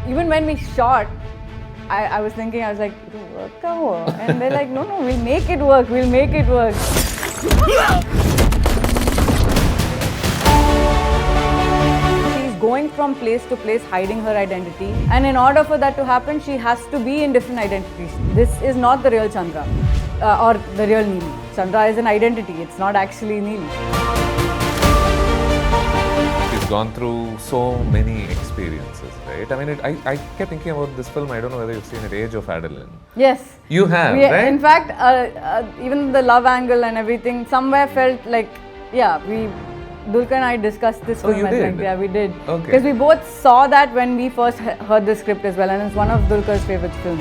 even when we shot, I was thinking, I was like, it'll work, come. And they're like, no, we'll make it work. She's going from place to place, hiding her identity. And in order for that to happen, she has to be in different identities. This is not the real Chandra or the real Neeli. Chandra is an identity. It's not actually Neeli. She's gone through so many experiences, right? I mean, I kept thinking about this film. I don't know whether you've seen it, Age of Adeline. Yes. You have, right? In fact, even the love angle and everything somewhere felt like, Dulquer and I discussed this film. You did? Yeah, we did. Okay. Because we both saw that when we first heard the script as well, and it's one of Dulquer's favorite films.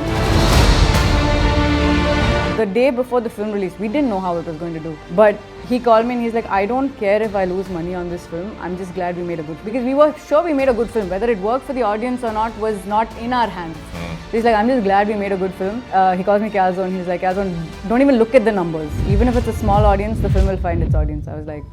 The day before the film release, we didn't know how it was going to do. But he called me and he's like, I don't care if I lose money on this film. I'm just glad we made a good film. Because we were sure we made a good film. Whether it worked for the audience or not was not in our hands. He's like, I'm just glad we made a good film. He calls me Calzone. He's like, Calzone, don't even look at the numbers. Even if it's a small audience, the film will find its audience. I was like...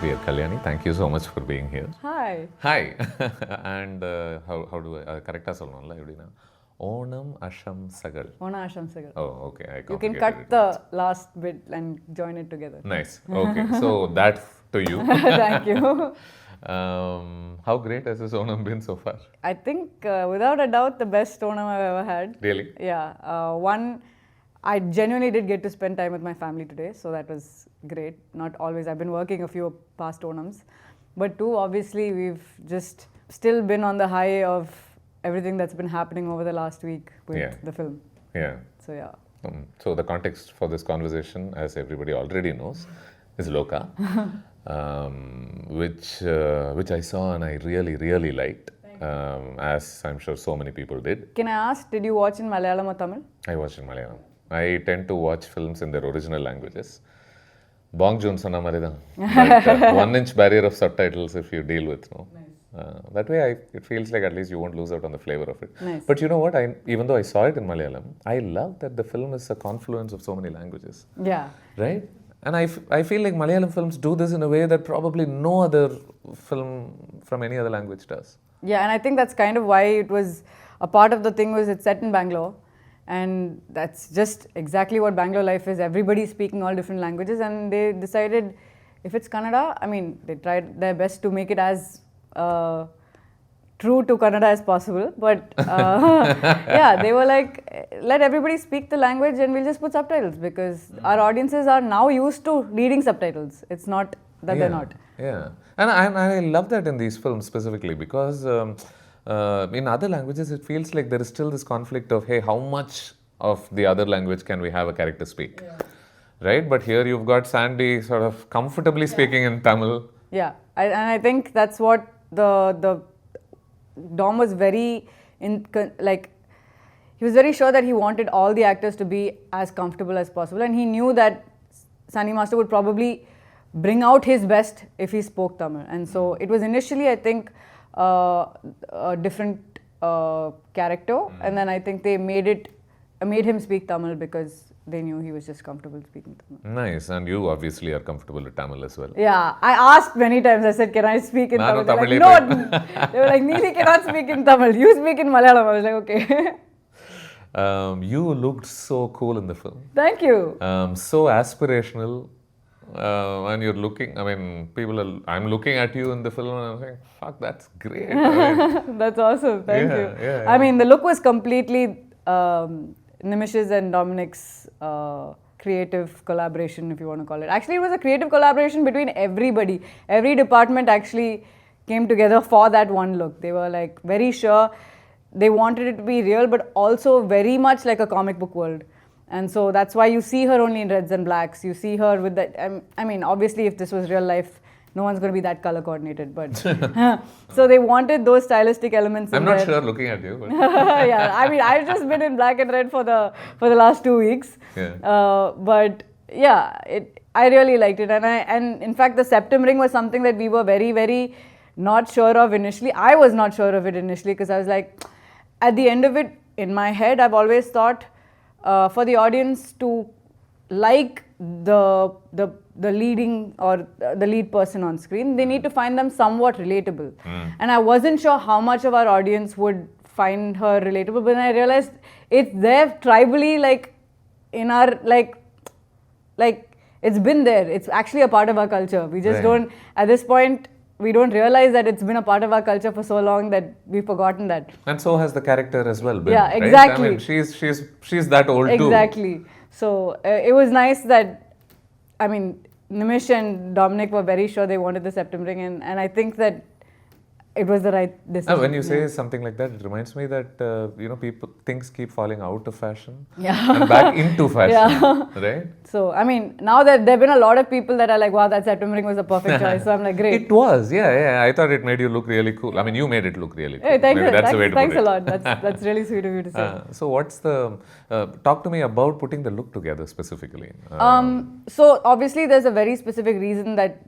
Dear Kalyani, thank you so much for being here. Hi. And how do I correct us all? Onam Asham Sagal. Onam Asham Sagal. Oh, okay. You can cut the last bit and join it together. Nice. Okay. So that to you. Thank you. How great has this Onam been so far? I think without a doubt the best Onam I've ever had. Really? Yeah. One, I genuinely did get to spend time with my family today, so that was great. Not always. I've been working a few past Onams. But two, obviously, we've just still been on the high of everything that's been happening over the last week with the film. Yeah. So, yeah. So the context for this conversation, as everybody already knows, is Lokah, which I saw and I really liked, as I'm sure so many people did. Can I ask, did you watch in Malayalam or Tamil? I watched in Malayalam. I tend to watch films in their original languages. Bong Joon sonna maridhan. 1 inch barrier of subtitles if you deal with. No? Nice. That way it feels like at least you won't lose out on the flavor of it. Nice. But you know what, even though I saw it in Malayalam, I love that the film is a confluence of so many languages. Yeah. Right? And I feel like Malayalam films do this in a way that probably no other film from any other language does. Yeah, and I think that's kind of why it was, a part of the thing was it's set in Bangalore. And that's just exactly what Bangalore life is. Everybody's speaking all different languages, and they decided if it's Kannada, I mean, they tried their best to make it as true to Kannada as possible. But yeah, they were like, let everybody speak the language and we'll just put subtitles, because our audiences are now used to reading subtitles. It's not that they're not. Yeah. And I love that in these films specifically, because in other languages, it feels like there is still this conflict of, hey, how much of the other language can we have a character speak? Yeah. Right? But here you've got Sandy sort of comfortably speaking in Tamil. Yeah. And I think that's what the Dom was very, he was very sure that he wanted all the actors to be as comfortable as possible. And he knew that Sandy Master would probably bring out his best if he spoke Tamil. And so it was initially, I think, a different character, and then I think they made him speak Tamil because they knew he was just comfortable speaking Tamil. Nice, and you obviously are comfortable with Tamil as well. Yeah, I asked many times, I said, can I speak in Tamil? They were like, no, they were like, Neeli cannot speak in Tamil, you speak in Malayalam. I was like, okay. You looked so cool in the film. Thank you. So aspirational. And you're looking, I'm looking at you in the film and I'm saying, fuck, that's great. That's awesome, thank you. Yeah. I mean, the look was completely Nimish's and Dominic's creative collaboration, if you want to call it. Actually, it was a creative collaboration between everybody. Every department actually came together for that one look. They were like very sure they wanted it to be real, but also very much like a comic book world. And so that's why you see her only in reds and blacks. You see her with that. I mean, obviously, if this was real life, no one's going to be that color coordinated. But so they wanted those stylistic elements. I'm not sure looking at you. But yeah, I mean, I've just been in black and red for the last 2 weeks. Yeah. But yeah, I really liked it, and in fact, the septum ring was something that we were very, very not sure of initially. I was not sure of it initially because I was like, at the end of it, in my head, I've always thought for the audience to like the leading or the lead person on screen, they need to find them somewhat relatable. And I wasn't sure how much of our audience would find her relatable, but then I realized it's there tribally, like in our like it's been there. It's actually a part of our culture. We just don't, at this point, we don't realize that it's been a part of our culture for so long that we've forgotten that. And so has the character as well been. Yeah, right? exactly. I mean, she's that old too. Exactly. So it was nice that, I mean, Nimish and Dominic were very sure they wanted the septum ring, and I think that it was the right decision. When you say something like that, it reminds me that things keep falling out of fashion Yeah. and back into fashion, Yeah. right? So I mean, now that there've been a lot of people that are like, wow, that septum ring was the perfect choice. So I'm like, great. It was, yeah. I thought it made you look really cool. I mean, you made it look really cool. Hey, thanks, Maybe that's the way to thanks put a it. lot. That's really sweet of you to say. So what's the talk to me about putting the look together specifically? So obviously there's a very specific reason that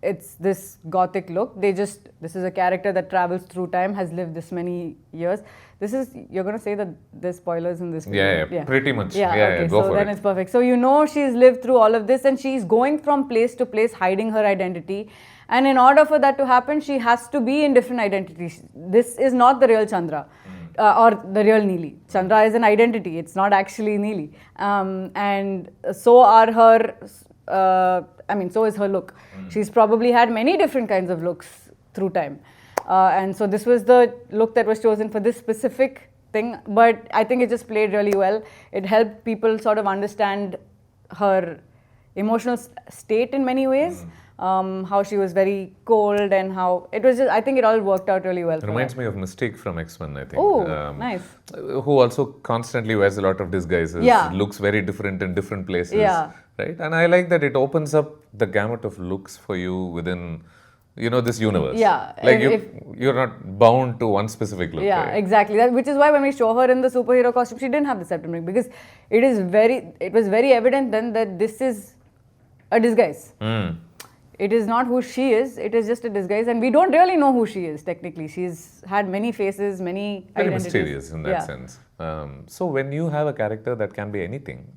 it's this gothic look. This is a character that travels through time, has lived this many years. You're going to say that there's spoilers in this video? Yeah, pretty much. Yeah, okay, go so for then it. it's perfect. So you know she's lived through all of this and she's going from place to place hiding her identity. And in order for that to happen, she has to be in different identities. This is not the real Chandra. Or the real Neeli. Chandra is an identity. It's not actually Neeli. And so are her... so is her look. She's probably had many different kinds of looks through time. And so this was the look that was chosen for this specific thing. But I think it just played really well. It helped people sort of understand her emotional state in many ways. How she was very cold and how it was just, I think it all worked out really well. It reminds me of Mystique from X-Men, I think. Oh, nice. Who also constantly wears a lot of disguises. Yeah. Looks very different in different places. Yeah. Right? And I like that it opens up the gamut of looks for you within, this universe. Yeah. Like you're not bound to one specific look. Yeah, right? exactly. Which is why when we show her in the superhero costume, she didn't have the septum ring because it was very evident then that this is a disguise. It is not who she is, it is just a disguise, and we don't really know who she is technically. She's had many faces, many Very identities. mysterious in that sense. So when you have a character that can be anything,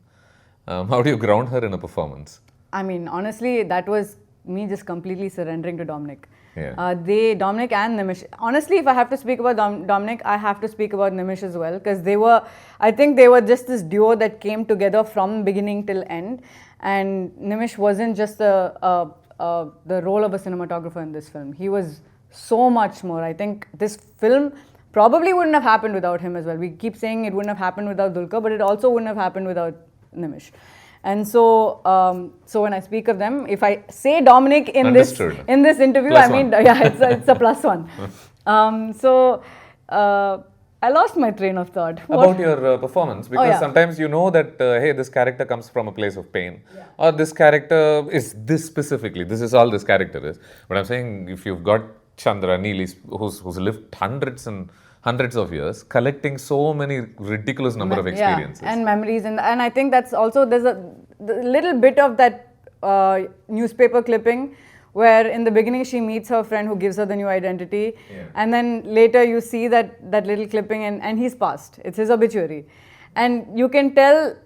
how do you ground her in a performance? I mean, honestly, that was me just completely surrendering to Dominic. Yeah. Dominic and Nimish. Honestly, if I have to speak about Dominic, I have to speak about Nimish as well, because I think they were just this duo that came together from beginning till end. And Nimish wasn't just the role of a cinematographer in this film. He was so much more. I think this film probably wouldn't have happened without him as well. We keep saying it wouldn't have happened without Dulquer, but it also wouldn't have happened without Nimish. And so, when I speak of them, if I say Dominic in this interview, Plus I mean, one. yeah, it's a plus one. I lost my train of thought. About your performance, because sometimes you know that, hey, this character comes from a place of pain, or this character is this specifically, this is all this character is. But I'm saying, if you've got Chandra, Neeli, who's lived hundreds and hundreds of years, collecting so many ridiculous number of experiences. Yeah, and memories, and I think that's also, there's a little bit of that newspaper clipping where in the beginning she meets her friend who gives her the new identity, and then later you see that little clipping and he's passed. It's his obituary. And you can tell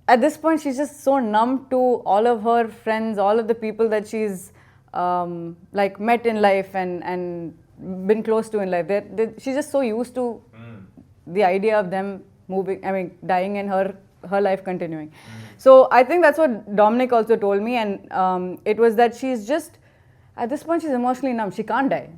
at this point she's just so numb to all of her friends, all of the people that she's met in life and been close to in life. She's just so used to the idea of them dying and her life continuing. So I think that's what Dominic also told me, and it was that she's just, at this point, she's emotionally numb. She can't die.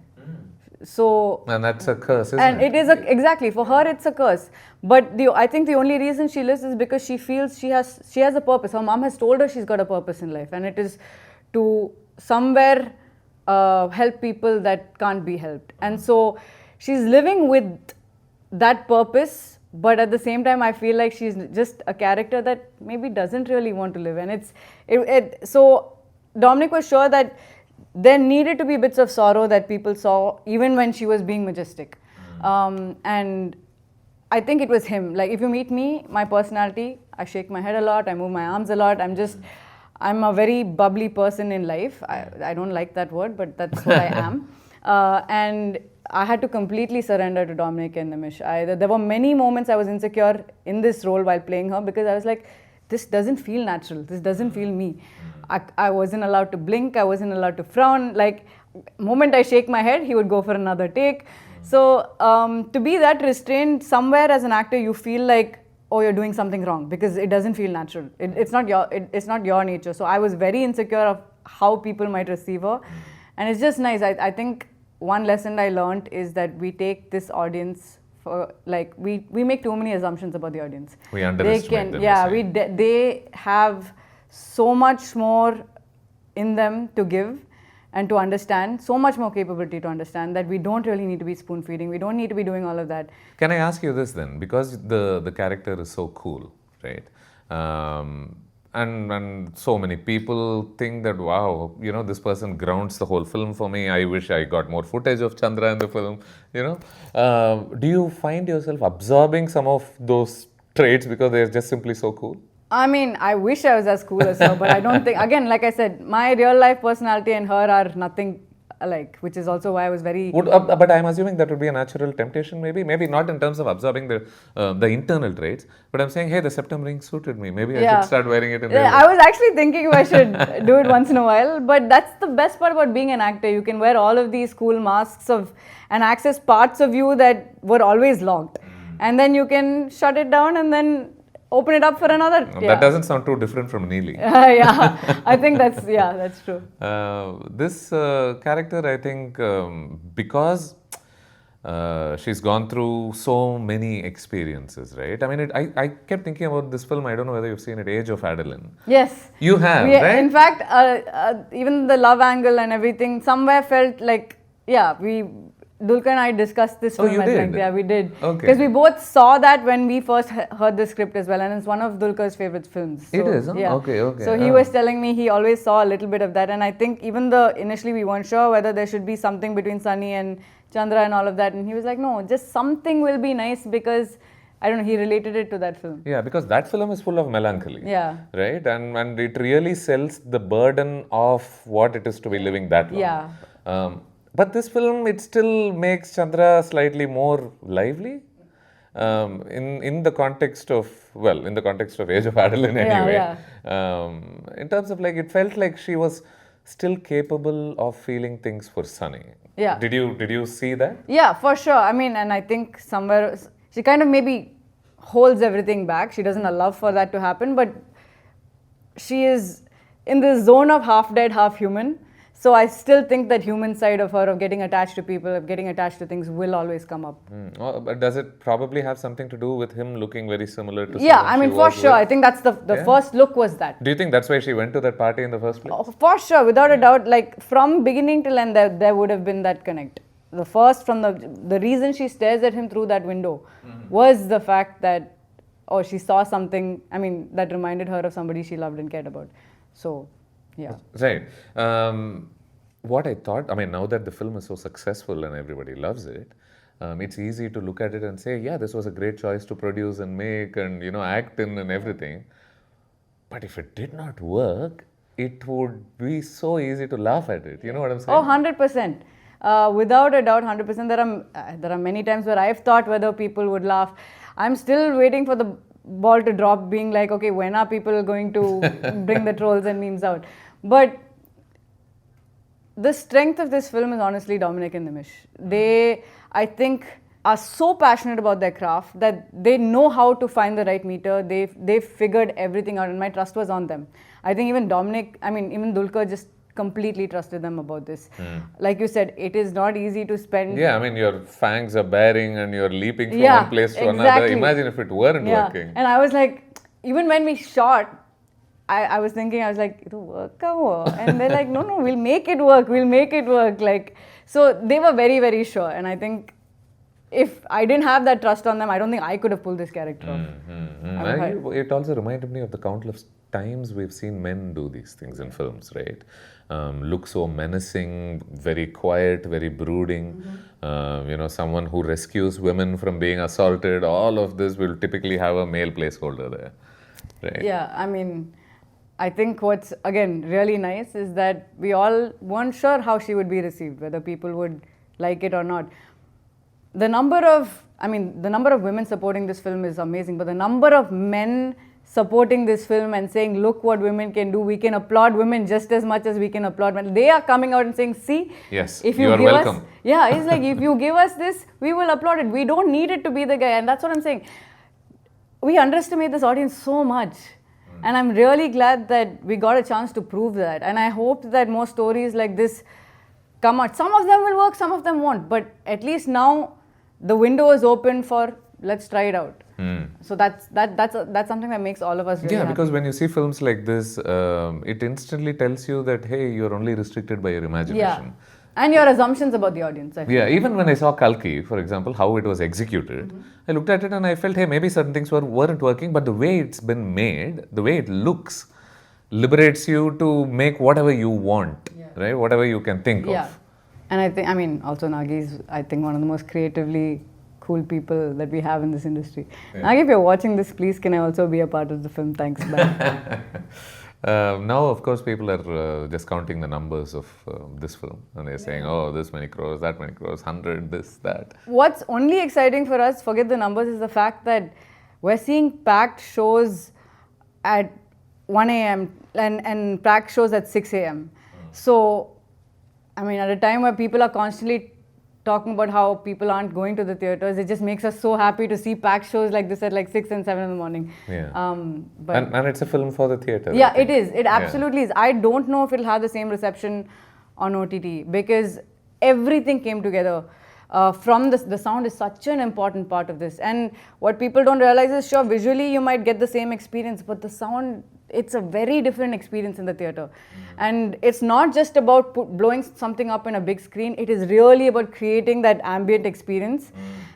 So, and that's a curse, isn't and it? it is exactly, for her it's a curse. But I think the only reason she lives is because she feels she has a purpose. Her mom has told her she's got a purpose in life, and it is to somewhere help people that can't be helped. And so she's living with that purpose, but at the same time I feel like she's just a character that maybe doesn't really want to live. And so Dominic was sure that there needed to be bits of sorrow that people saw even when she was being majestic. And I think it was him. Like, if you meet me, my personality, I shake my head a lot, I move my arms a lot, I'm a very bubbly person in life. I don't like that word, but that's what I am. And I had to completely surrender to Dominic and Nimish. There were many moments I was insecure in this role while playing her because I was like, this doesn't feel natural. This doesn't feel me. I wasn't allowed to blink. I wasn't allowed to frown. Like, moment I shake my head, he would go for another take. So to be that restrained, somewhere as an actor, you feel like, oh, you're doing something wrong because it doesn't feel natural. It's not your nature. So I was very insecure of how people might receive her. And it's just nice. I think one lesson I learned is that we take this audience for, like, we make too many assumptions about the audience. We underestimate them. Yeah, they have so much more in them to give and to understand, so much more capability to understand that we don't really need to be spoon feeding. We don't need to be doing all of that. Can I ask you this then? Because the character is so cool, right? And so many people think that, wow, you know, this person grounds the whole film for me. I wish I got more footage of Chandra in the film, you know. Do you find yourself absorbing some of those traits because they're just simply so cool? I mean, I wish I was as cool as her, but I don't think, again, like I said, my real life personality and her are nothing alike, which is also why I was very... But I'm assuming that would be a natural temptation, maybe not in terms of absorbing the internal traits, but I'm saying, hey, the septum ring suited me. Maybe I should start wearing it in real life. I was actually thinking if I should do it once in a while, but that's the best part about being an actor. You can wear all of these cool masks and access parts of you that were always locked. And then you can shut it down and then open it up for another. That doesn't sound too different from Neeli. Yeah, I think that's true. This character, I think, because she's gone through so many experiences, right? I mean, I kept thinking about this film. I don't know whether you've seen it, Age of Adeline. Yes. You have, right? In fact, even the love angle and everything somewhere felt like, Dulquer and I discussed this film at length. Yeah, we did. Okay. Because we both saw that when we first heard the script as well, and it's one of Dulquer's favorite films. So, it is, huh? Yeah. Okay. So he was telling me he always saw a little bit of that, and I think even initially we weren't sure whether there should be something between Sunny and Chandra and all of that, and he was like, no, just something will be nice because, I don't know, he related it to that film. Yeah, because that film is full of melancholy. Yeah. Right? And it really sells the burden of what it is to be living that long. Yeah. But this film, it still makes Chandra slightly more lively in the context of Age of Adeline anyway. In terms of, like, it felt like she was still capable of feeling things for Sunny. Yeah. Did you see that? Yeah, for sure. I mean, and I think somewhere she kind of maybe holds everything back. She doesn't allow for that to happen, but she is in this zone of half dead, half human. So I still think that human side of her, of getting attached to people, of getting attached to things, will always come up. But does it probably have something to do with him looking very similar to Yeah, I mean, for sure. With? I think that's the first look was that. Do you think that's why she went to that party in the first place? Oh, for sure, without a doubt. Like, from beginning till end, there would have been that connect. The reason she stares at him through that window was the fact that, she saw something, I mean, that reminded her of somebody she loved and cared about. So, yeah. Right. What I thought, I mean, now that the film is so successful and everybody loves it, it's easy to look at it and say, yeah, this was a great choice to produce and make and, you know, act in and everything. But if it did not work, it would be so easy to laugh at it. You know what I'm saying? Oh, 100%. Without a doubt, 100%. There are many times where I've thought whether people would laugh. I'm still waiting for the ball to drop, being like, okay, when are people going to bring the trolls and memes out? But the strength of this film is honestly Dominic and Nimish. They, I think, are so passionate about their craft that they know how to find the right meter. They've figured everything out, and my trust was on them. I think even even Dulquer just completely trusted them about this. Like you said, it is not easy to spend... Yeah, I mean, your fangs are baring and you're leaping from one place to another. Imagine if it weren't working. And I was like, even when we shot, I was thinking, it'll work out. And they're like, no, we'll make it work. Like, so they were very, very sure. And I think if I didn't have that trust on them, I don't think I could have pulled this character off. It also reminded me of the countless times we've seen men do these things in films, right? Look so menacing, very quiet, very brooding. Someone who rescues women from being assaulted. All of this will typically have a male placeholder there, right? Yeah, I mean... I think what's again really nice is that we all weren't sure how she would be received, whether people would like it or not. The number of women supporting this film is amazing, but the number of men supporting this film and saying, look what women can do, we can applaud women just as much as we can applaud men. They are coming out and saying, see, yes, if you are give welcome. Us, yeah, it's like, if you give us this, we will applaud it. We don't need it to be the guy. And that's what I'm saying. We underestimate this audience so much. And I'm really glad that we got a chance to prove that. And I hope that more stories like this come out. Some of them will work, some of them won't. But at least now the window is open for let's try it out. So that's something that makes all of us really happy. Because when you see films like this, it instantly tells you that, hey, you're only restricted by your imagination. Yeah. And your assumptions about the audience. Yeah, even when I saw Kalki, for example, how it was executed, I looked at it and I felt, hey, maybe certain things weren't working, but the way it's been made, the way it looks, liberates you to make whatever you want, right? Whatever you can think of. And also Nagi is, I think, one of the most creatively cool people that we have in this industry. Yeah. Nagi, if you're watching this, please can I also be a part of the film? Thanks. Bye. Now, of course, people are just counting the numbers of this film and they're saying, oh, this many crores, that many crores, 100, this, that. What's only exciting for us, forget the numbers, is the fact that we're seeing packed shows at 1 a.m. and packed shows at 6 a.m. So, at a time where people are constantly talking about how people aren't going to the theatres, it just makes us so happy to see packed shows like this at 6 and 7 in the morning. Yeah. And it's a film for the theatre. Yeah, it is. It absolutely is. I don't know if it'll have the same reception on OTT because everything came together. From the sound is such an important part of this. And what people don't realize is, sure, visually you might get the same experience, but the sound, it's a very different experience in the theatre. And it's not just about blowing something up in a big screen, it is really about creating that ambient experience.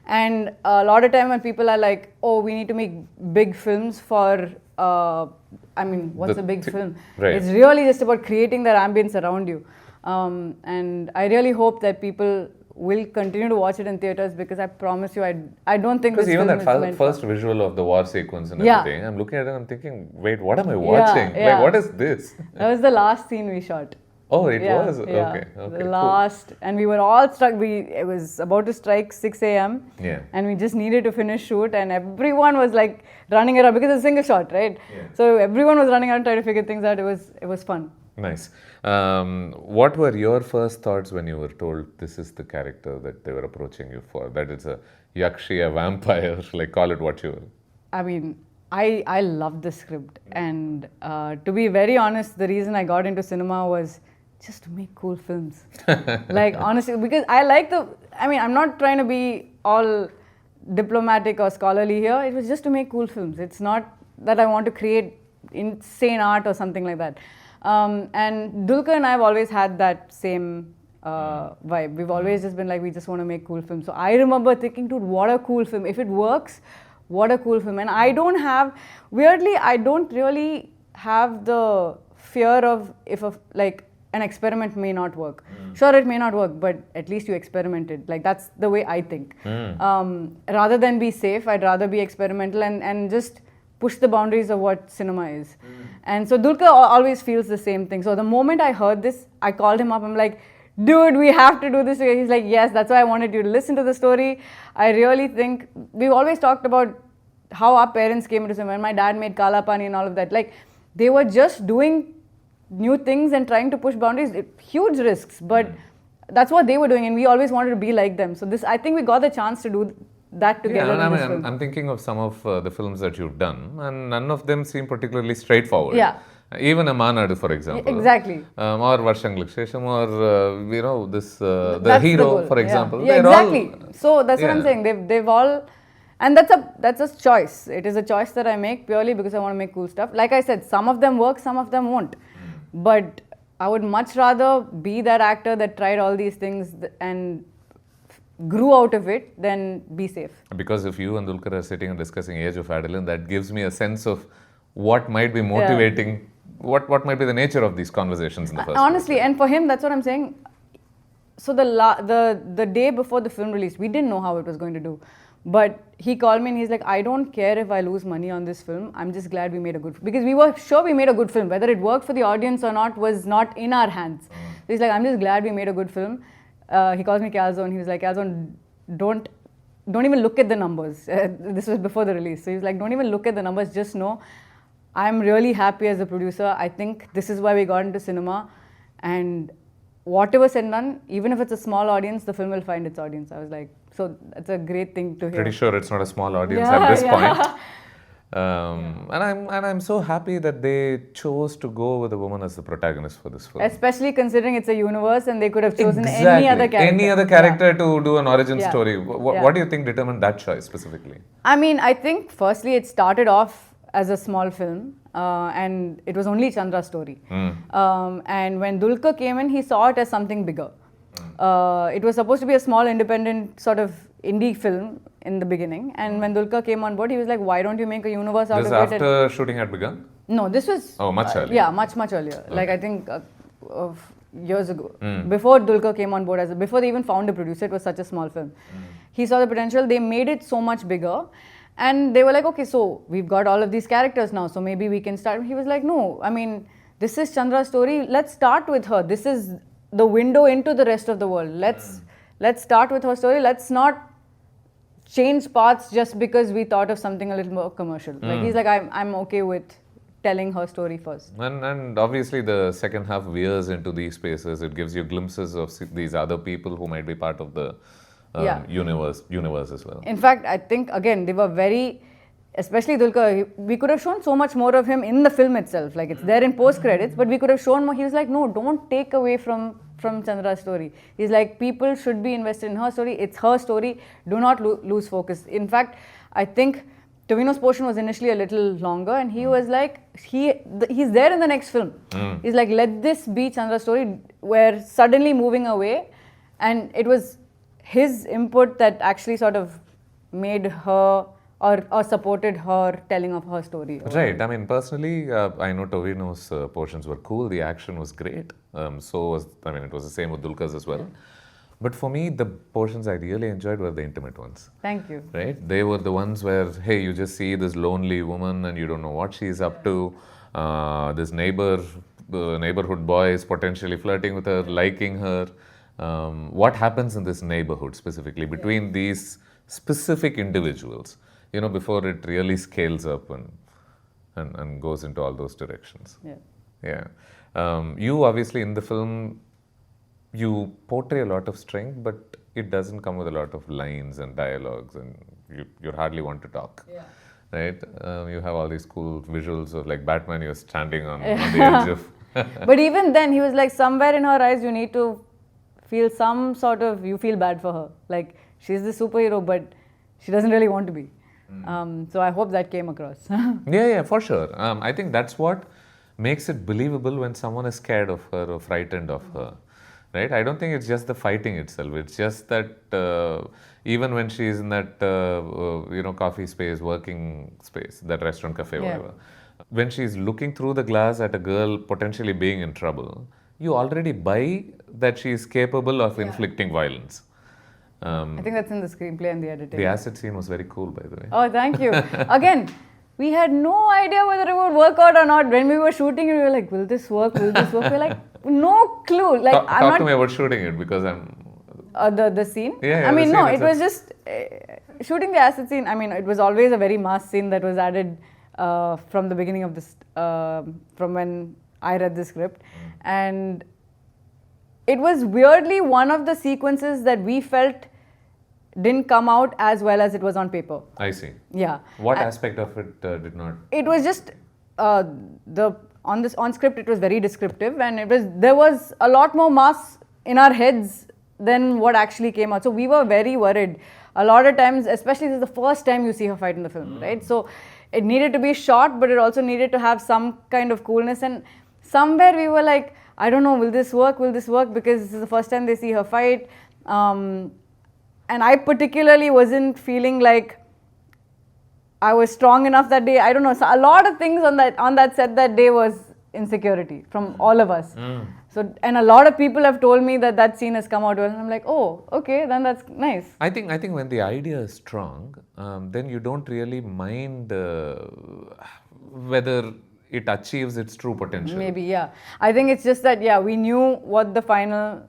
And a lot of time when people are like, oh, we need to make big films for, what's a big film? Right. It's really just about creating that ambience around you. And I really hope that people will continue to watch it in theatres because I promise you, I don't think this film is meant Because even that first visual of the war sequence and everything, I'm looking at it and I'm thinking, wait, what am I watching? Yeah. Like, what is this? That was the last scene we shot. Oh, it was? Yeah. Okay, The last, cool. And we were all struck, it was about to strike 6 a.m. Yeah. And we just needed to finish shoot and everyone was like running around because it's a single shot, right? Yeah. So everyone was running around trying to figure things out. It was fun. Nice. What were your first thoughts when you were told this is the character that they were approaching you for? That it's a yakshi, a vampire, like call it what you will. I loved the script. And to be very honest, the reason I got into cinema was just to make cool films. Like, honestly, because I like I'm not trying to be all diplomatic or scholarly here. It was just to make cool films. It's not that I want to create insane art or something like that. And Dulquer and I have always had that same vibe. We've always just been like, we just want to make cool films. So I remember thinking, dude, what a cool film. If it works, what a cool film. And I don't really have the fear of an experiment may not work. Sure, it may not work, but at least you experimented. Like, that's the way I think. Rather than be safe, I'd rather be experimental and just push the boundaries of what cinema is. And so Dulquer always feels the same thing. So the moment I heard this, I called him up. I'm like, dude, we have to do this. He's like, yes, that's why I wanted you to listen to the story. I really think, we've always talked about how our parents came into cinema. And my dad made Kala Pani and all of that. Like, they were just doing new things and trying to push boundaries. Huge risks, but that's what they were doing. And we always wanted to be like them. So I think we got the chance to do that together. Yeah, I'm thinking of some of the films that you've done, and none of them seem particularly straightforward. Yeah. Even a Manadu, for example. Exactly. Or Varshangal Shesham, or the hero, for example. Yeah, exactly. So that's what I'm saying. They've all, and that's a choice. It is a choice that I make purely because I want to make cool stuff. Like I said, some of them work, some of them won't. But I would much rather be that actor that tried all these things and grew out of it than be safe. Because if you and Dulquer are sitting and discussing Age of Adeline, that gives me a sense of what might be motivating, what might be the nature of these conversations in the first honestly place. And for him, that's what I'm saying. So the day before the film release, we didn't know how it was going to do, But he called me and he's like, I don't care if I lose money on this film. I'm just glad we made a good film. Because we were sure we made a good film. Whether it worked for the audience or not was not in our hands. So he's like, I'm just glad we made a good film. He calls me Calzone. He was like, Calzone, don't even look at the numbers. This was before the release. So he's like, don't even look at the numbers. Just know I'm really happy as a producer. I think this is why we got into cinema. And whatever said and done, even if it's a small audience, the film will find its audience. I was like, so that's a great thing to hear. Pretty sure it's not a small audience at this point. And I'm so happy that they chose to go with a woman as the protagonist for this film. Especially considering it's a universe and they could have chosen any other character. Any other character to do an origin story. What do you think determined that choice specifically? I mean, I think firstly it started off as a small film and it was only Chandra's story. And when Dulquer came in, he saw it as something bigger. It was supposed to be a small independent sort of indie film in the beginning, and when Dulquer came on board, he was like, why don't you make a universe out of it? This after shooting had begun? No, this was... Oh, much earlier. Yeah, much earlier. Okay. Like I think years ago. Before Dulquer came on board, before they even found a producer, it was such a small film. He saw the potential, they made it so much bigger, and they were like, okay, so we've got all of these characters now, so maybe we can start. He was like, no, I mean, this is Chandra's story, let's start with her. This is the window into the rest of the world. Let's start with her story. Let's not change paths just because we thought of something a little more commercial. Like he's like, I'm okay with telling her story first. And obviously the second half veers into these spaces. It gives you glimpses of these other people who might be part of the universe as well. In fact, I think again they were very, especially Dulquer, we could have shown so much more of him in the film itself. Like it's there in post credits, but we could have shown more. He was like, no, don't take away from Chandra's story. He's like, people should be invested in her story. It's her story. Do not lose focus. In fact, I think Tovino's portion was initially a little longer, and he was like, he's there in the next film. He's like, let this be Chandra's story. We're suddenly moving away, and it was his input that actually sort of made her or supported her telling of her story. Right. I mean, personally, I know Tovino's portions were cool. The action was great. It was the same with Dulquer's as well. But for me, the portions I really enjoyed were the intimate ones. Thank you. Right? They were the ones where, hey, you just see this lonely woman and you don't know what she's up to. This neighborhood boy is potentially flirting with her, liking her. What happens in this neighborhood specifically between these specific individuals? Before it really scales up and goes into all those directions. Yeah. You obviously in the film, you portray a lot of strength, but it doesn't come with a lot of lines and dialogues, and you hardly want to talk. Right? You have all these cool visuals of like Batman, you're standing on the edge of... But even then, he was like, somewhere in her eyes, you need to feel some sort of, you feel bad for her. Like, she's the superhero, but she doesn't really want to be. So I hope that came across. Yeah, for sure. I think that's what makes it believable when someone is scared of her or frightened of her, right? I don't think it's just the fighting itself. It's just that even when she's in that coffee space, working space, that restaurant, cafe, whatever, when she's looking through the glass at a girl potentially being in trouble, you already buy that she's capable of inflicting violence. I think that's in the screenplay and the editing. The acid scene was very cool, by the way. Oh, thank you. Again, we had no idea whether it would work out or not. When we were shooting it, we were like, will this work? Will this work? We were like, no clue. Like, talk to me about shooting it, because I'm... the scene? Yeah, I mean, no, it was just... shooting the acid scene, I mean, it was always a very mass scene that was added from the beginning of this... from when I read the script. And it was weirdly one of the sequences that we felt didn't come out as well as it was on paper. I see. Yeah. What aspect of it did not? It was just on script it was very descriptive, and there was a lot more mass in our heads than what actually came out. So we were very worried. A lot of times, especially this is the first time you see her fight in the film, right? So it needed to be short, but it also needed to have some kind of coolness. And somewhere we were like, I don't know, will this work? Will this work? Because this is the first time they see her fight. And I particularly wasn't feeling like I was strong enough that day. I don't know. So a lot of things on that set that day was insecurity from all of us. So, and a lot of people have told me that scene has come out well, and I'm like, oh, okay, then that's nice. I think when the idea is strong, then you don't really mind whether it achieves its true potential. Maybe, yeah. I think it's just that, yeah, we knew what the final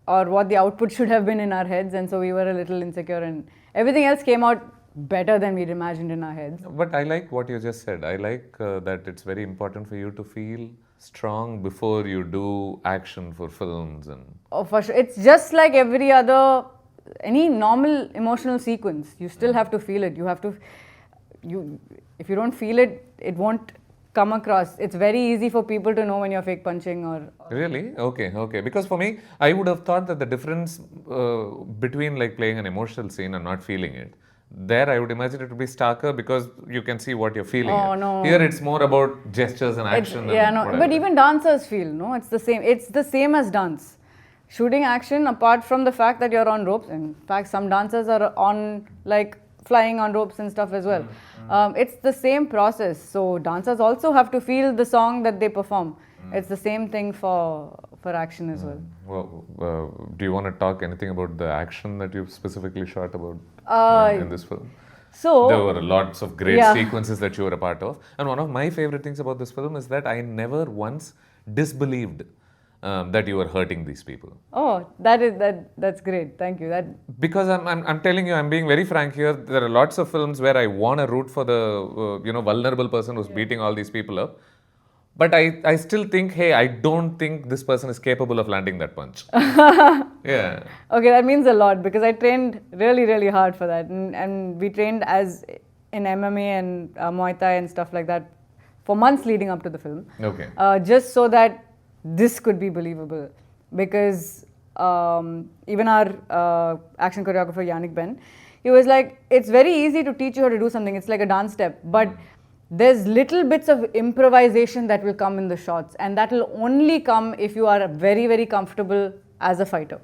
or what the output should have been in our heads, and so we were a little insecure, and everything else came out better than we'd imagined in our heads. But I like what you just said. I like that it's very important for you to feel strong before you do action for films. And Oh, for sure. It's just like any normal emotional sequence. You still have to feel it. You have to, if you don't feel it, it won't come across. It's very easy for people to know when you're fake punching or Really? Okay. Because for me, I would have thought that the difference between like playing an emotional scene and not feeling it, there I would imagine it would be starker because you can see what you're feeling. Oh, no. Here it's more about gestures and action. But even dancers feel, no? It's the same. It's the same as dance. Shooting action, apart from the fact that you're on ropes, in fact, some dancers are on like flying on ropes and stuff as well. It's the same process. So dancers also have to feel the song that they perform. It's the same thing for action as well. Well, do you want to talk anything about the action that you specifically shot about in this film? So There were lots of great Yeah. sequences that you were a part of. And one of my favorite things about this film is that I never once disbelieved that you were hurting these people. Oh, that's great. Thank you. Because I'm telling you, I'm being very frank here. There are lots of films where I want to root for the vulnerable person who's beating all these people up. But I still think, hey, I don't think this person is capable of landing that punch. Yeah. Okay, that means a lot because I trained really, really hard for that. And we trained as in MMA and Muay Thai and stuff like that for months leading up to the film. Okay. Just so that this could be believable. Because even our action choreographer, Yannick Ben, he was like, it's very easy to teach you how to do something. It's like a dance step. But there's little bits of improvisation that will come in the shots, and that will only come if you are very, very comfortable as a fighter.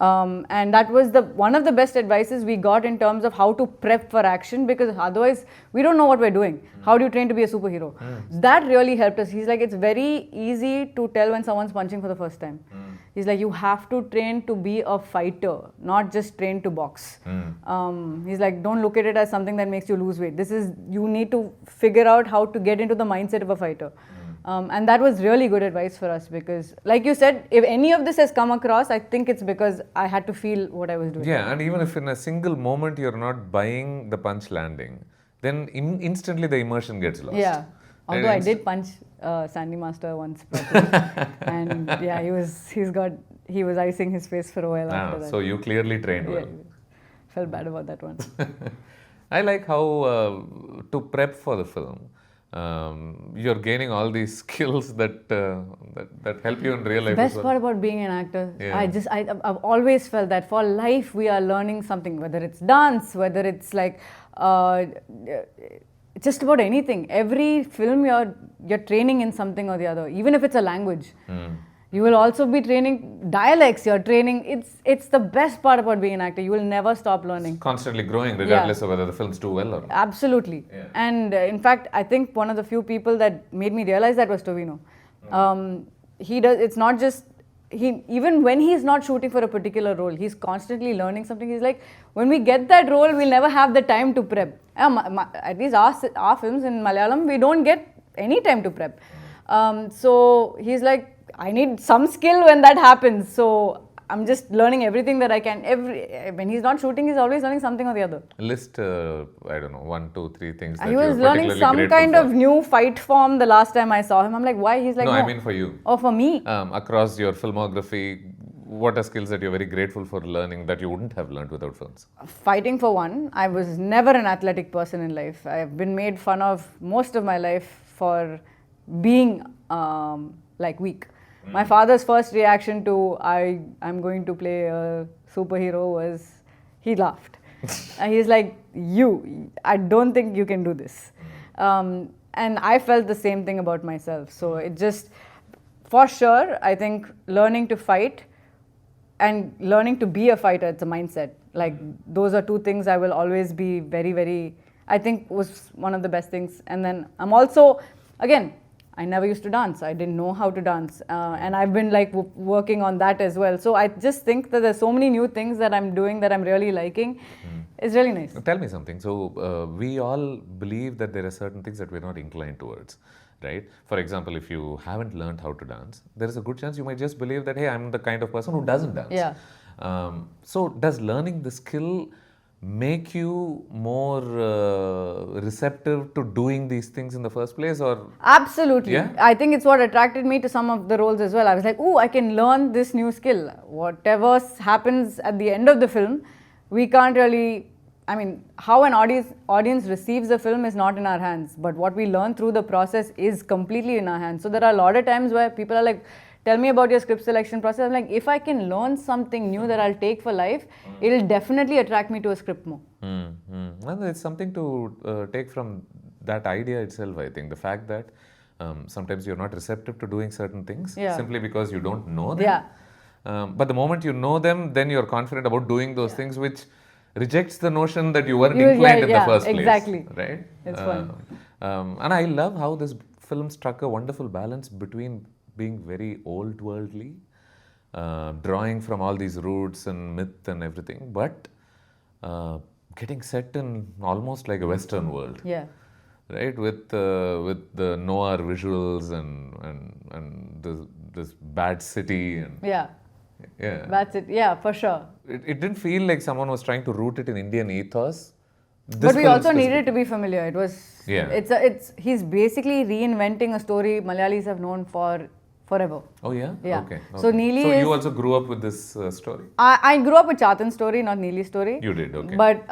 And that was one of the best advices we got in terms of how to prep for action, because otherwise we don't know what we're doing. How do you train to be a superhero? That really helped us. He's like, it's very easy to tell when someone's punching for the first time. He's like, you have to train to be a fighter, not just train to box. He's like, don't look at it as something that makes you lose weight. You need to figure out how to get into the mindset of a fighter. And that was really good advice for us because, like you said, if any of this has come across, I think it's because I had to feel what I was doing. Yeah, and even if in a single moment you're not buying the punch landing, then instantly the immersion gets lost. Yeah. Although I did punch Sandy Master once, and yeah, he was icing his face for a while after that. So you clearly trained well. Felt bad about that one. I like how to prep for the film, you're gaining all these skills that help you in real life. Best part about being an actor, Yeah. I've always felt that for life we are learning something, whether it's dance, whether it's like just about anything. Every film you're training in something or the other, even if it's a language. You will also be training dialects, you're training. It's the best part about being an actor. You will never stop learning. Constantly growing regardless of whether the films do well or not. Absolutely. Yeah. And in fact, I think one of the few people that made me realize that was Tovino. It's not just, even when he's not shooting for a particular role, he's constantly learning something. He's like, when we get that role, we'll never have the time to prep. At least our films in Malayalam, we don't get any time to prep. So he's like, I need some skill when that happens. So I'm just learning everything that I can. When he's not shooting, he's always learning something or the other. List, I don't know, 1, 2, 3 things that He was you're learning particularly some grateful kind for. of new fight form the last time I saw him. I'm like, why? He's like, No, no. I mean for you. Oh, for me? Across your filmography, what are skills that you're very grateful for learning that you wouldn't have learned without films? Fighting for one. I was never an athletic person in life. I've been made fun of most of my life for being weak. My father's first reaction to I'm going to play a superhero was he laughed. And he's like, I don't think you can do this. And I felt the same thing about myself. So it just, for sure, I think learning to fight and learning to be a fighter, it's a mindset. Like those are two things I will always be very, very, I think was one of the best things. And then I'm also, again, I never used to dance. I didn't know how to dance. And I've been like working on that as well. So I just think that there's so many new things that I'm doing that I'm really liking. It's really nice. Tell me something. So we all believe that there are certain things that we're not inclined towards, right? For example, if you haven't learned how to dance, there is a good chance you might just believe that, hey, I'm the kind of person who doesn't dance. Yeah. So does learning the skill make you more receptive to doing these things in the first place, or? Absolutely. Yeah? I think it's what attracted me to some of the roles as well. I was like, oh, I can learn this new skill. Whatever happens at the end of the film, we can't really, I mean, how an audience receives the film is not in our hands, but what we learn through the process is completely in our hands. So there are a lot of times where people are like, tell me about your script selection process. I'm like, if I can learn something new that I'll take for life, it'll definitely attract me to a script more. And it's something to take from that idea itself, I think. The fact that sometimes you're not receptive to doing certain things simply because you don't know them. Yeah. But the moment you know them, then you're confident about doing those things, which rejects the notion that you weren't inclined in the first place. Exactly. Right? It's fun. And I love how this film struck a wonderful balance between being very old worldly, drawing from all these roots and myth and everything, but getting set in almost like a Western world. Yeah. Right, with the noir visuals and this bad city and Yeah. yeah, That's it. Yeah, for sure. it didn't feel like someone was trying to root it in Indian ethos. But we also needed to be familiar. It was. Yeah. He's basically reinventing a story Malayalis have known for forever. Oh yeah. Yeah. Okay. So Neeli So is. you also grew up with this story. I grew up with Chatan's story, not Neeli's story. You did. Okay. But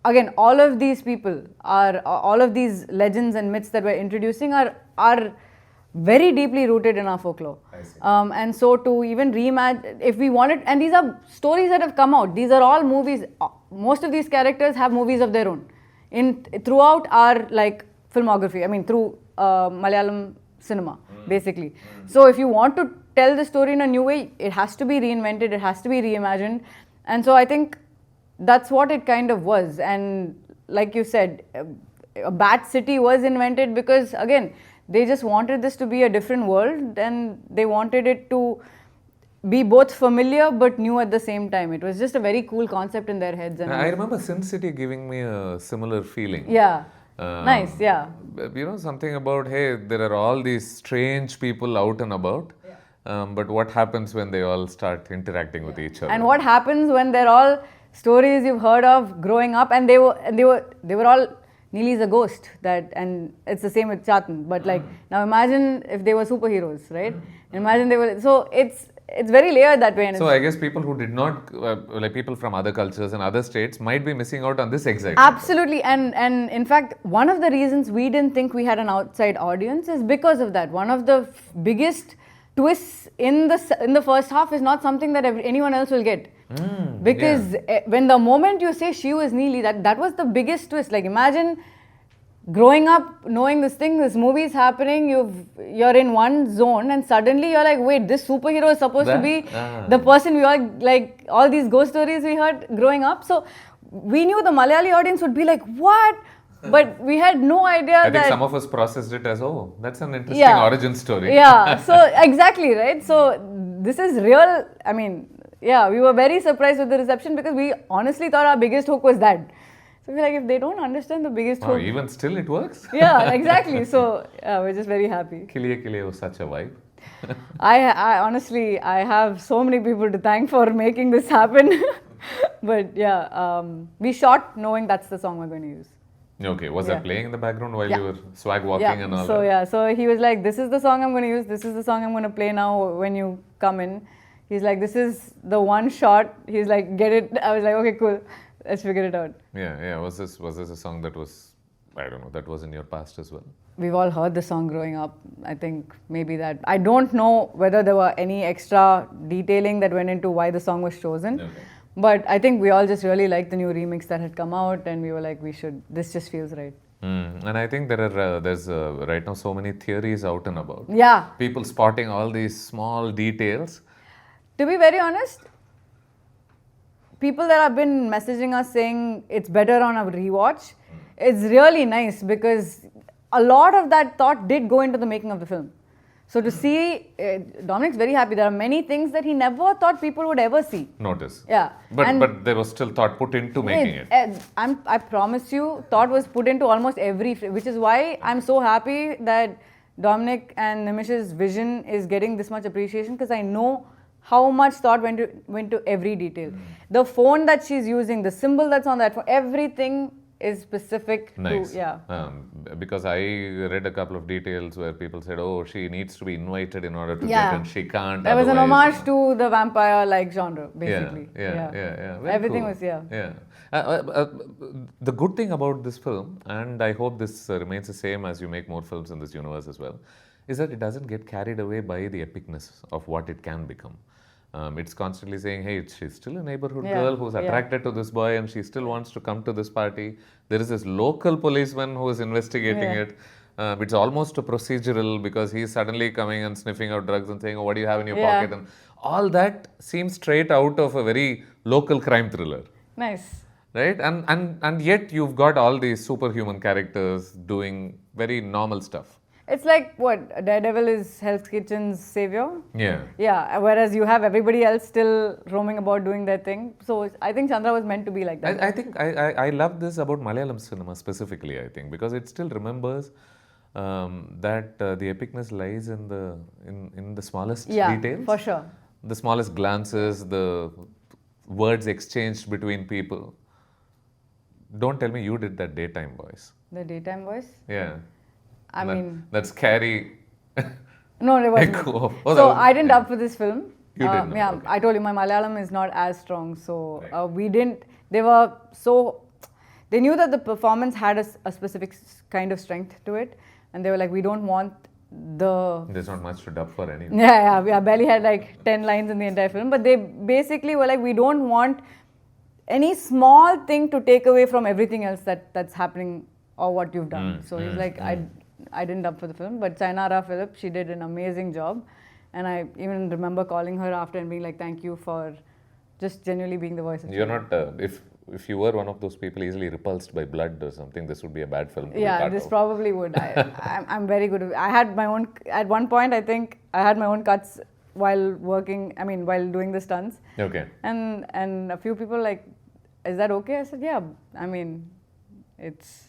again, all of these people all of these legends and myths that we're introducing are very deeply rooted in our folklore. I see. And so to even reimagine, if we wanted, and these are stories that have come out. These are all movies. Most of these characters have movies of their own throughout our like filmography. I mean, through Malayalam cinema, basically. So if you want to tell the story in a new way, it has to be reinvented. It has to be reimagined. And so I think that's what it kind of was. And like you said, a Bat City was invented because, again, they just wanted this to be a different world, and they wanted it to be both familiar but new at the same time. It was just a very cool concept in their heads. And I remember Sin City giving me a similar feeling. Yeah. Nice, yeah. You know, something about, hey, there are all these strange people out and about. But what happens when they all start interacting with each other? And what happens when they're all stories you've heard of growing up, and they were all Neeli's a ghost, and it's the same with Chatan. But like now, imagine if they were superheroes, right? Imagine they were. So it's very layered that way. And so I guess people who did not, like people from other cultures and other states, might be missing out on this excitement. Absolutely, and in fact, one of the reasons we didn't think we had an outside audience is because of that. One of the biggest twists in the first half is not something that anyone else will get. Because when the moment you say she was Neeli, that was the biggest twist. Like imagine growing up knowing this movie is happening, you're in one zone, and suddenly you're like, wait, this superhero is supposed to be the person we all like, all these ghost stories we heard growing up. So we knew the Malayali audience would be like, what? But we had no idea I think some of us processed it as, oh, that's an interesting origin story. Yeah, so exactly, right? So this is real. I mean, yeah, we were very surprised with the reception because we honestly thought our biggest hook was that. So we're like, if they don't understand the biggest hook. Even still it works? Yeah, exactly. So we're just very happy. Kalliyankattu was such a vibe. I honestly, I have so many people to thank for making this happen. But yeah, we shot knowing that's the song we're going to use. Okay, was that playing in the background while you were swag walking and all so, that? Yeah, so he was like, this is the song I'm going to use, this is the song I'm going to play now when you come in. He's like, this is the one shot. He's like, get it. I was like, okay, cool. Let's figure it out. Yeah. Was this a song that was, I don't know, that was in your past as well? We've all heard the song growing up. I think maybe that. I don't know whether there were any extra detailing that went into why the song was chosen. Okay. But I think we all just really liked the new remix that had come out, and we were like, this just feels right. And I think there's right now so many theories out and about. Yeah. People spotting all these small details. To be very honest, people that have been messaging us saying it's better on a rewatch, it's really nice because a lot of that thought did go into the making of the film. So to see, Dominic's very happy. There are many things that he never thought people would ever see. Notice. Yeah. But there was still thought put into making it. I promise you, thought was put into almost every, which is why I'm so happy that Dominic and Nimish's vision is getting this much appreciation, because I know how much thought went to every detail. The phone that she's using, the symbol that's on that phone, everything is specific Nice. to, yeah. Because I read a couple of details where people said, oh, she needs to be invited in order to Yeah. get, and she can't. There was an otherwise, homage to the vampire-like genre, basically. Yeah. Very Everything cool. was, yeah. The good thing about this film, and I hope this remains the same as you make more films in this universe as well, is that it doesn't get carried away by the epicness of what it can become. It's constantly saying, hey, she's still a neighborhood girl who's attracted to this boy and she still wants to come to this party. There is this local policeman who is investigating it. It's almost a procedural because he's suddenly coming and sniffing out drugs and saying, oh, what do you have in your pocket? And all that seems straight out of a very local crime thriller. Nice. Right? And yet you've got all these superhuman characters doing very normal stuff. It's like, what, Daredevil is Hell's Kitchen's savior? Yeah. Yeah, whereas you have everybody else still roaming about doing their thing. So I think Chandra was meant to be like that. I think I love this about Malayalam cinema specifically, I think, because it still remembers that the epicness lies in the smallest details. Yeah, for sure. The smallest glances, the words exchanged between people. Don't tell me you did that daytime voice. The daytime voice? Yeah. I mean... That scary... No, it wasn't. echo. So I didn't dub for this film. You didn't? Yeah, Okay. I told you my Malayalam is not as strong. So we didn't... They were so... They knew that the performance had a specific kind of strength to it. And they were like, we don't want the... There's not much to dub for anyone. Yeah, we barely had like 10 lines in the entire film. But they basically were like, we don't want any small thing to take away from everything else that's happening or what you've done. So he's like, I didn't dub for the film, but Sainara Philip, she did an amazing job. And I even remember calling her after and being like, thank you for just genuinely being the voice of You're not, if you were one of those people easily repulsed by blood or something, this would be a bad film to be Yeah, part this of. probably would. I'm very good. I had my own, at one point I think, I had my own cuts while working, while doing the stunts. Okay. And a few people like, is that okay? I said, yeah, it's...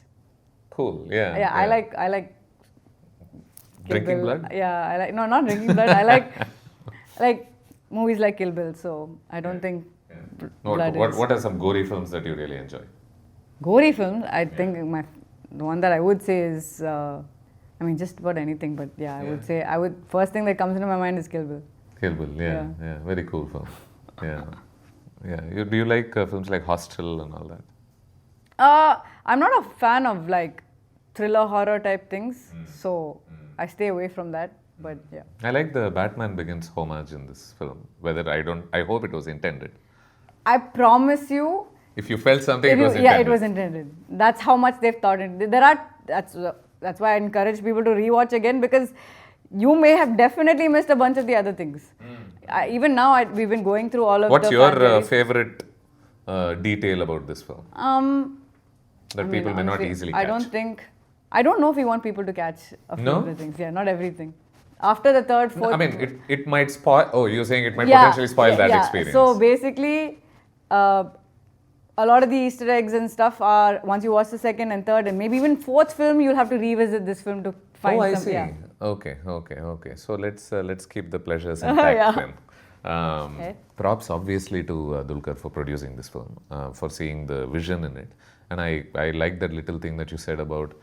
Cool, yeah. Yeah, I like Drinking Kill Bill. blood? Yeah, I like, no, not drinking blood. I like movies like Kill Bill, so I don't think blood is... What are some gory films that you really enjoy? Gory films, I think the one that I would say is, just about anything, but I would say, first thing that comes into my mind is Kill Bill. Kill Bill, yeah. Very cool film. Yeah. Do you like films like Hostel and all that? I'm not a fan of like thriller horror type things, so I stay away from that, but yeah. I like the Batman Begins homage in this film. I hope it was intended. I promise you... If you felt something, it was intended. Yeah, it was intended. That's how much they've thought it. That's why I encourage people to rewatch again, because you may have definitely missed a bunch of the other things. Even now, we've been going through all of What's the... your fan favorite detail about this film? That people may not honestly, easily catch. I don't know if we want people to catch a few of the things. Yeah, not everything. After the third, fourth... it might spoil... Oh, you're saying it might potentially spoil that experience. So basically, a lot of the Easter eggs and stuff are, once you watch the second and third and maybe even fourth film, you'll have to revisit this film to find I some... see. Yeah. Okay. So let's keep the pleasures intact then. Props obviously to Dulquer for producing this film, for seeing the vision in it. And I like that little thing that you said about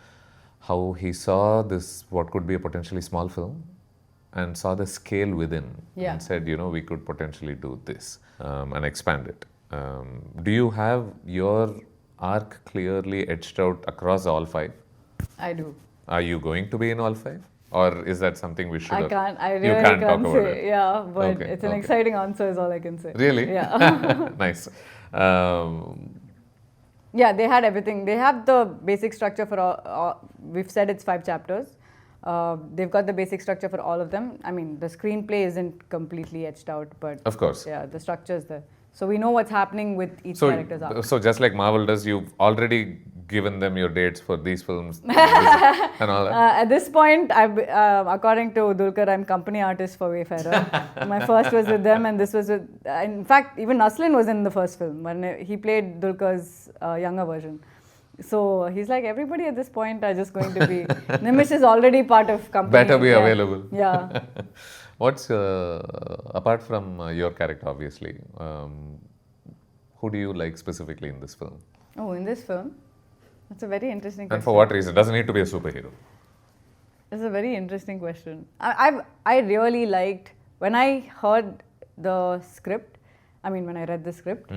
how he saw this, what could be a potentially small film, and saw the scale within and said, we could potentially do this and expand it. Do you have your arc clearly etched out across all 5? I do. Are you going to be in all 5? Or is that something we should I have? can't. I really you can't talk can't about say. it. Yeah, but it's an exciting answer is all I can say. Really? Yeah. Nice. Yeah, they had everything. They have the basic structure for all. We've said it's 5 chapters. They've got the basic structure for all of them. The screenplay isn't completely etched out, but... Of course. Yeah, the structure is there. So we know what's happening with each character's arc. So just like Marvel does, you've already given them your dates for these films and all that? At this point, according to Dulquer, I'm company artist for Wayfarer. My first was with them, and this was with. In fact, even Naslin was in the first film when he played Dulquer's younger version. So he's like, everybody at this point are just going to be. Nimish is already part of company. Better be available. Yeah. What's apart from your character, obviously, who do you like specifically in this film? Oh, in this film? That's a very interesting question. And for what reason? Doesn't need to be a superhero. It's a very interesting question. I really liked, when I heard the script, when I read the script,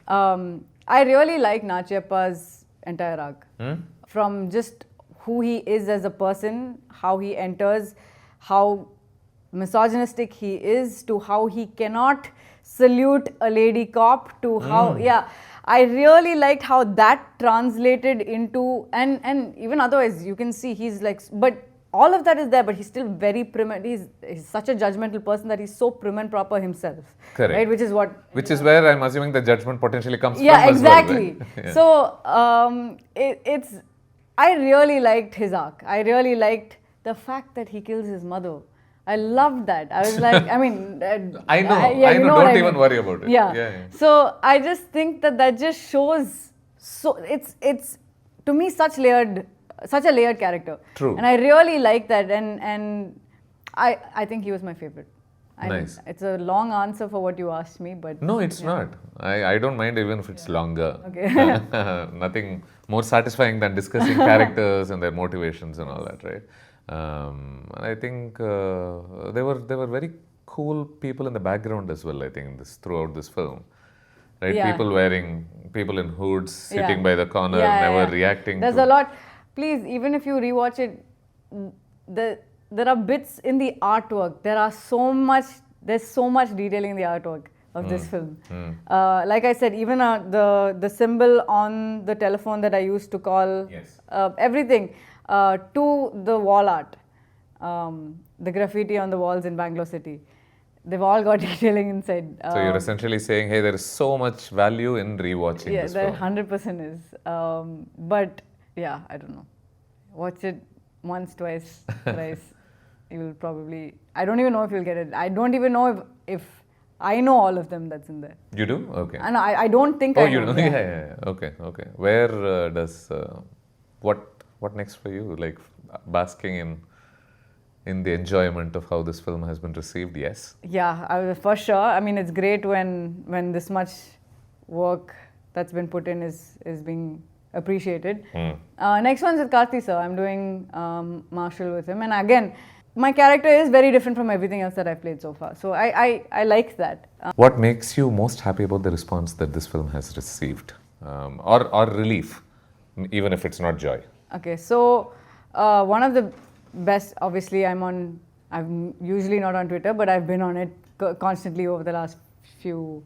I really liked Nachiyappa's entire arc. From just who he is as a person, how he enters, how misogynistic he is, to how he cannot salute a lady cop, to how, I really liked how that translated into, and even otherwise, you can see he's like, but all of that is there, but he's still very prim, he's such a judgmental person that he's so prim and proper himself. Correct. Right, which is where I'm assuming the judgment potentially comes from exactly. as well, right? So, I really liked his arc. I really liked the fact that he kills his mother. I loved that. I was like, I know, don't even worry about it. Yeah. So I just think that just shows, so it's to me such a layered character. True. And I really like that, and I think he was my favorite. Nice. It's a long answer for what you asked me, but no, it's not. I don't mind even if it's longer. Okay. Nothing more satisfying than discussing characters and their motivations and all that, right? And I think there were very cool people in the background as well. I think throughout this film, right? Yeah. People in hoods sitting by the corner, never reacting. There's a lot. Please, even if you rewatch it, there are bits in the artwork. There's so much detailing in the artwork of this film. Like I said, even the symbol on the telephone that I used to call, everything. To the wall art, the graffiti on the walls in Bangalore City. They've all got detailing inside. So you're essentially saying, hey, there is so much value in rewatching this film. Yeah, there 100% is. But yeah, I don't know. Watch it once, twice, thrice. You will probably... I don't even know if you'll get it. I don't even know if I know all of them that's in there. You do? Okay. And I don't think I know. Oh, you know? Yeah. Okay. Where does... What next for you? Like basking in the enjoyment of how this film has been received? Yes. Yeah, for sure. It's great when this much work that's been put in is being appreciated. Next one's with Karthi sir. I'm doing Marshall with him, and again, my character is very different from everything else that I've played so far. So I like that. What makes you most happy about the response that this film has received, or relief, even if it's not joy? Okay, so one of the best, obviously I'm usually not on Twitter, but I've been on it constantly over the last few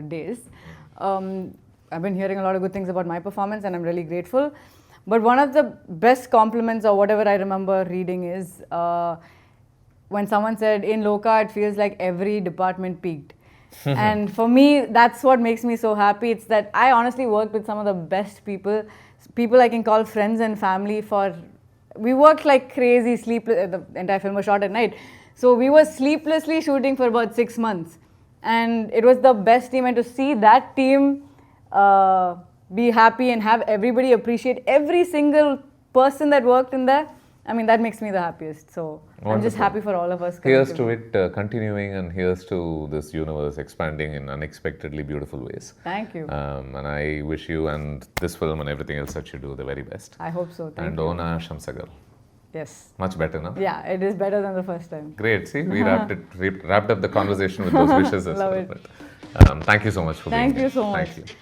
days. I've been hearing a lot of good things about my performance, and I'm really grateful. But one of the best compliments or whatever I remember reading is when someone said, in Lokah, it feels like every department peaked. And for me, that's what makes me so happy. It's that I honestly worked with some of the best people I can call friends and family we worked like crazy, the entire film was shot at night. So we were sleeplessly shooting for about 6 months. And it was the best team, and to see that team be happy and have everybody appreciate every single person that worked in there, that makes me the happiest. So wonderful. I'm just happy for all of us. Here's to it continuing, and here's to this universe expanding in unexpectedly beautiful ways. Thank you. And I wish you and this film and everything else that you do the very best. I hope so. Thank and you. Ona Shamsagar. Yes. Much better now? Yeah, it is better than the first time. Great. See, we wrapped up the conversation with those wishes as Love well. it. But, thank you so much for being here. Thank you so much. Thank you.